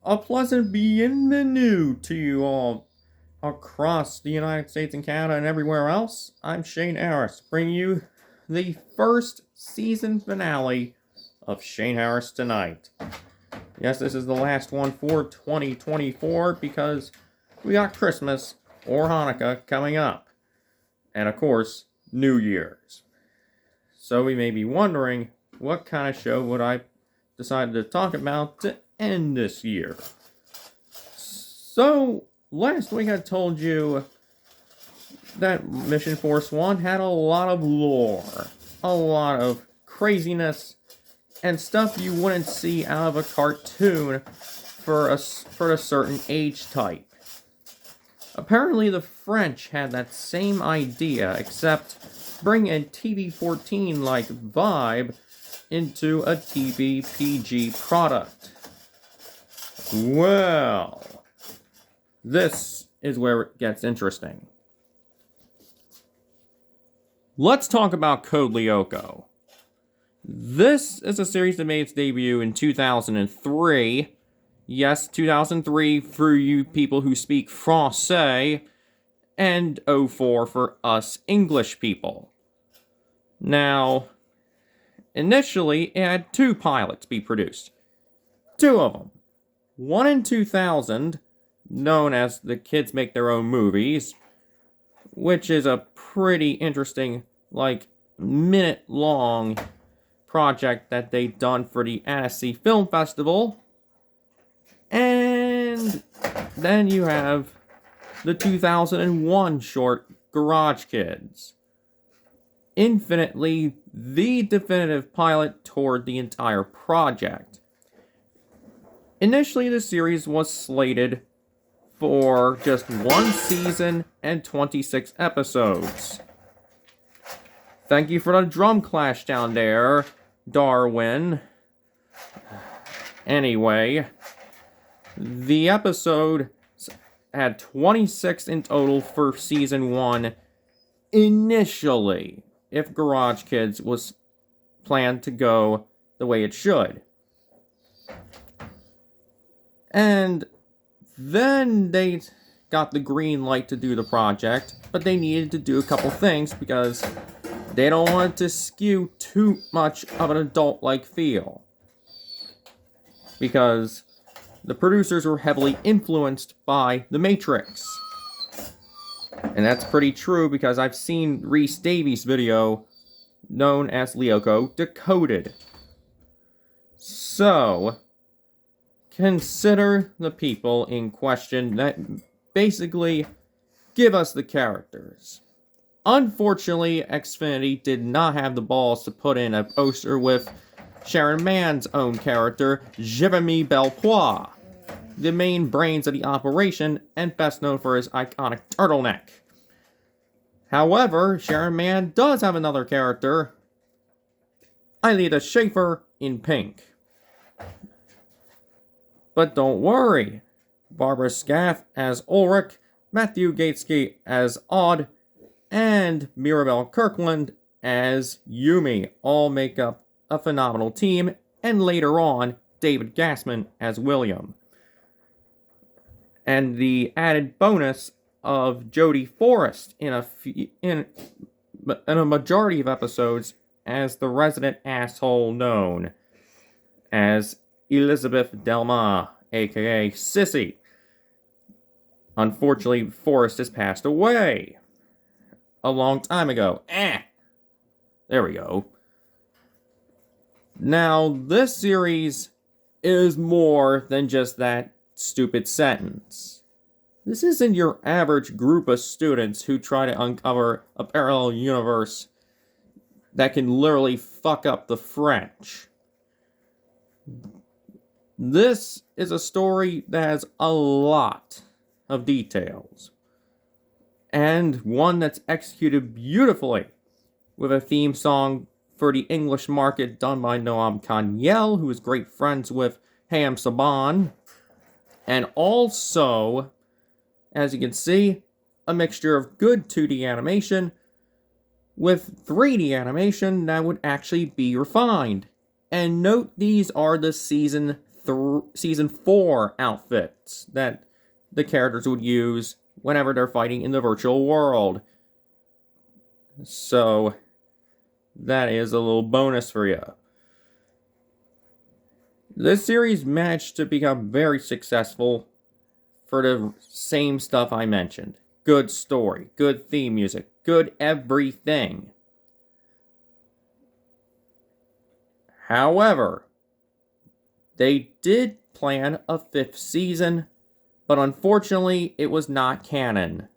A pleasant bienvenue to you all across the United States and Canada and everywhere else. I'm Shane Harris, bringing you the first season finale of Shane Harris Tonight. Yes, this is the last one for 2024 because we got Christmas or Hanukkah coming up. And of course, New Year's. So we may be wondering, what kind of show would I decide to talk about to end this year? So, last week I told you that Mission Force 1 had a lot of lore, a lot of craziness, and stuff you wouldn't see out of a cartoon for a certain age type. Apparently the French had that same idea, except bring a TV-14-like vibe into a TV PG product. Well, this is where it gets interesting. Let's talk about Code Lyoko. This is a series that made its debut in 2003. Yes, 2003 for you people who speak Francais, and 04 for us English people. Now, initially, it had 2 pilots be produced. 2 of them. One in 2000, known as The Kids Make Their Own Movies, which is a pretty interesting, minute-long project that they done for the Annecy Film Festival. And then you have the 2001 short, Garage Kids. Infinitely the definitive pilot toward the entire project. Initially, the series was slated for just 1 season and 26 episodes. Thank you for the drum clash down there, Darwin. Anyway, the episode had 26 in total for season 1 initially, if Garage Kids was planned to go the way it should. And then they got the green light to do the project, but they needed to do a couple things because they don't want it to skew too much of an adult-like feel. Because the producers were heavily influenced by The Matrix. And that's pretty true because I've seen Rhys Davies' video known as Lyoko Decoded. So, consider the people in question that basically give us the characters. Unfortunately, Xfinity did not have the balls to put in a poster with Sharon Mann's own character, Jeremy Belpois, the main brains of the operation and best known for his iconic turtleneck. However, Sharon Mann does have another character, Aelita Schaefer, in pink. But don't worry, Barbara Scaff as Ulrich, Matthew Gatesky as Odd, and Mirabelle Kirkland as Yumi all make up a phenomenal team, and later on, David Gassman as William. And the added bonus of Jodie Forrest in a majority of episodes as the resident asshole known as Elizabeth Delma, aka Sissy. Unfortunately, Forrest has passed away a long time ago. There we go. Now, this series is more than just that stupid sentence. This isn't your average group of students who try to uncover a parallel universe that can literally fuck up the French. This is a story that has a lot of details, and one that's executed beautifully, with a theme song for the English market done by Noam Kanyel, who is great friends with Hayam Saban, and also, as you can see, a mixture of good 2D animation with 3D animation that would actually be refined. And note these are the season Season 4 outfits that the characters would use whenever they're fighting in the virtual world. So, that is a little bonus for you. This series managed to become very successful for the same stuff I mentioned. Good story, good theme music, good everything. However, they did plan a 5th season, but unfortunately it was not canon.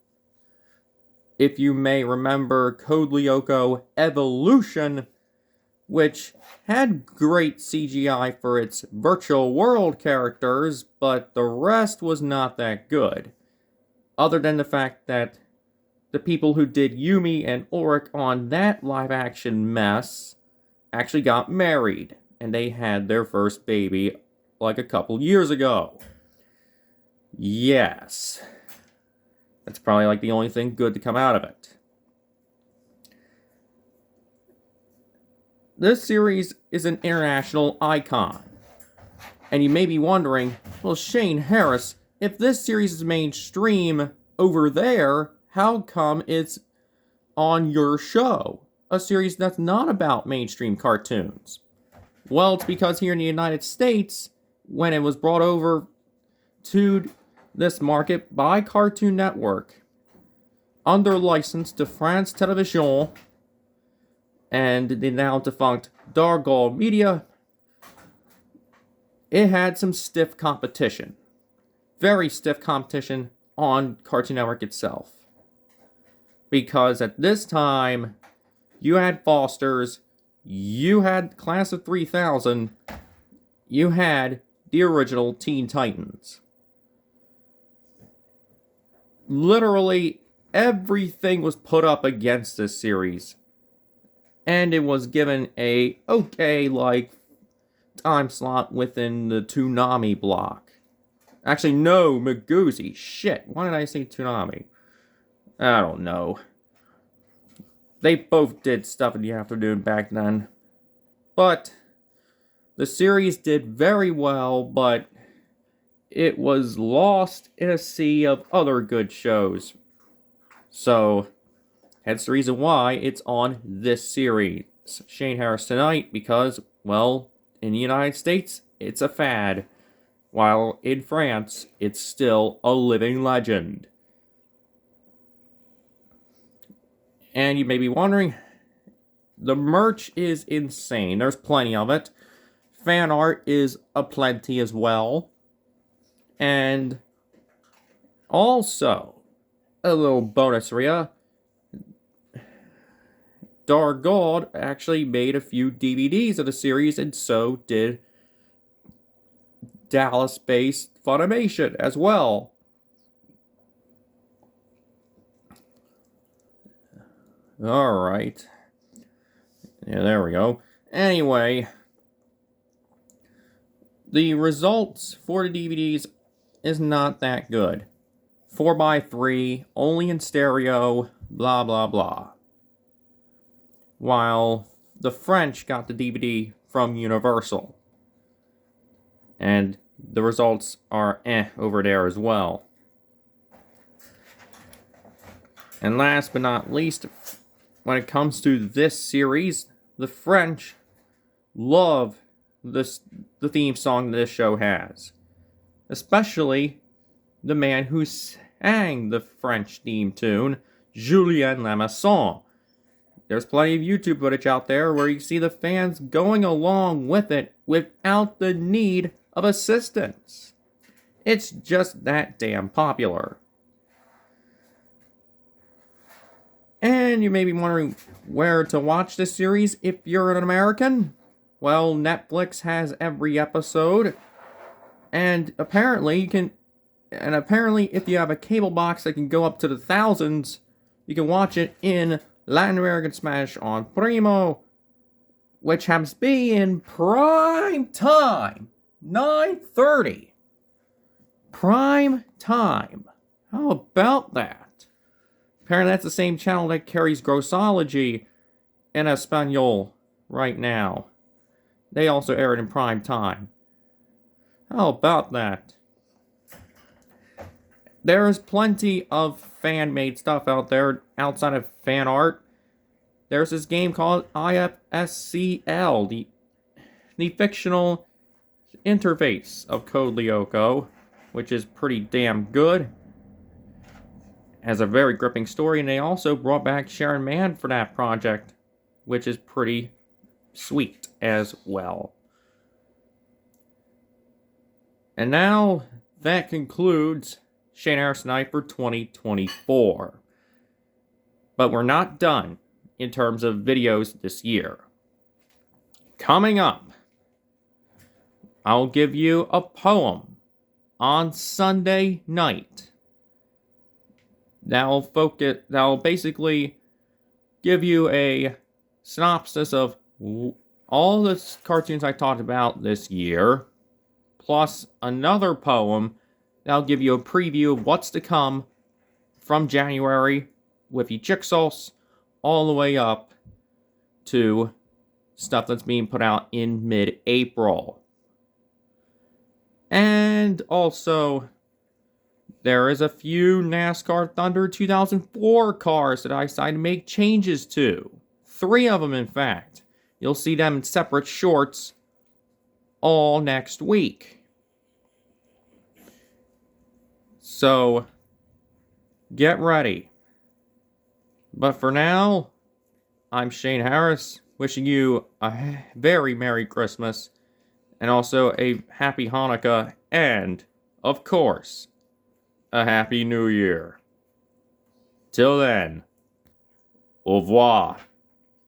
If you may remember Code Lyoko Evolution, which had great CGI for its virtual world characters, but the rest was not that good. Other than the fact that the people who did Yumi and Ulrich on that live-action mess actually got married, and they had their first baby like a couple years ago. Yes. That's probably like the only thing good to come out of it. This series is an international icon. And you may be wondering, well, Shane Harris, if this series is mainstream over there, how come it's on your show? A series that's not about mainstream cartoons. Well, it's because here in the United States, when it was brought over to this market by Cartoon Network, under license to France Television and the now defunct Dargaud Media, it had some stiff competition. Very stiff competition on Cartoon Network itself. Because at this time, you had Foster's, you had Class of 3000, you had the original Teen Titans. Literally everything was put up against this series. And it was given a okay-like time slot within the Toonami block. Actually, no, Maguzi. Shit, why did I say Toonami? I don't know. They both did stuff in the afternoon back then. But the series did very well, but it was lost in a sea of other good shows. So, hence the reason why it's on this series. Shane Harris Tonight, because, well, in the United States, it's a fad. While in France, it's still a living legend. And you may be wondering, the merch is insane. There's plenty of it. Fan art is aplenty as well. And also, a little bonus for ya, Dargaud actually made a few DVDs of the series, and so did Dallas-based Funimation as well. Alright. Yeah, there we go. Anyway, the results for the DVDs is not that good. 4x3, only in stereo, blah blah blah. While the French got the DVD from Universal. And the results are over there as well. And last but not least, when it comes to this series, the French love the theme song this show has. Especially the man who sang the French theme tune, Julien Lamasson. There's plenty of YouTube footage out there where you see the fans going along with it without the need of assistance. It's just that damn popular. And you may be wondering where to watch this series if you're an American. Well, Netflix has every episode. And apparently if you have a cable box that can go up to the thousands, you can watch it in Latin American Spanish on Primo, which happens to be in prime time, 9:30. Prime time. How about that? Apparently that's the same channel that carries Grossology in Espanol right now. They also air it in prime time. How about that? There's plenty of fan-made stuff out there outside of fan art. There's this game called IFSCL, the fictional interface of Code Lyoko, which is pretty damn good. Has a very gripping story, and they also brought back Sharon Mann for that project, which is pretty sweet as well. And now, that concludes Shane Harris and I for 2024. But we're not done in terms of videos this year. Coming up, I'll give you a poem on Sunday night that'll basically give you a synopsis of all the cartoons I talked about this year, plus another poem that'll give you a preview of what's to come from January with the Jigsaws all the way up to stuff that's being put out in mid-April. And also, there is a few NASCAR Thunder 2004 cars that I decided to make changes to. 3 of them, in fact. You'll see them in separate shorts all next week. So, get ready. But for now, I'm Shane Harris, wishing you a very Merry Christmas, and also a Happy Hanukkah, and, of course, a Happy New Year. Till then, au revoir.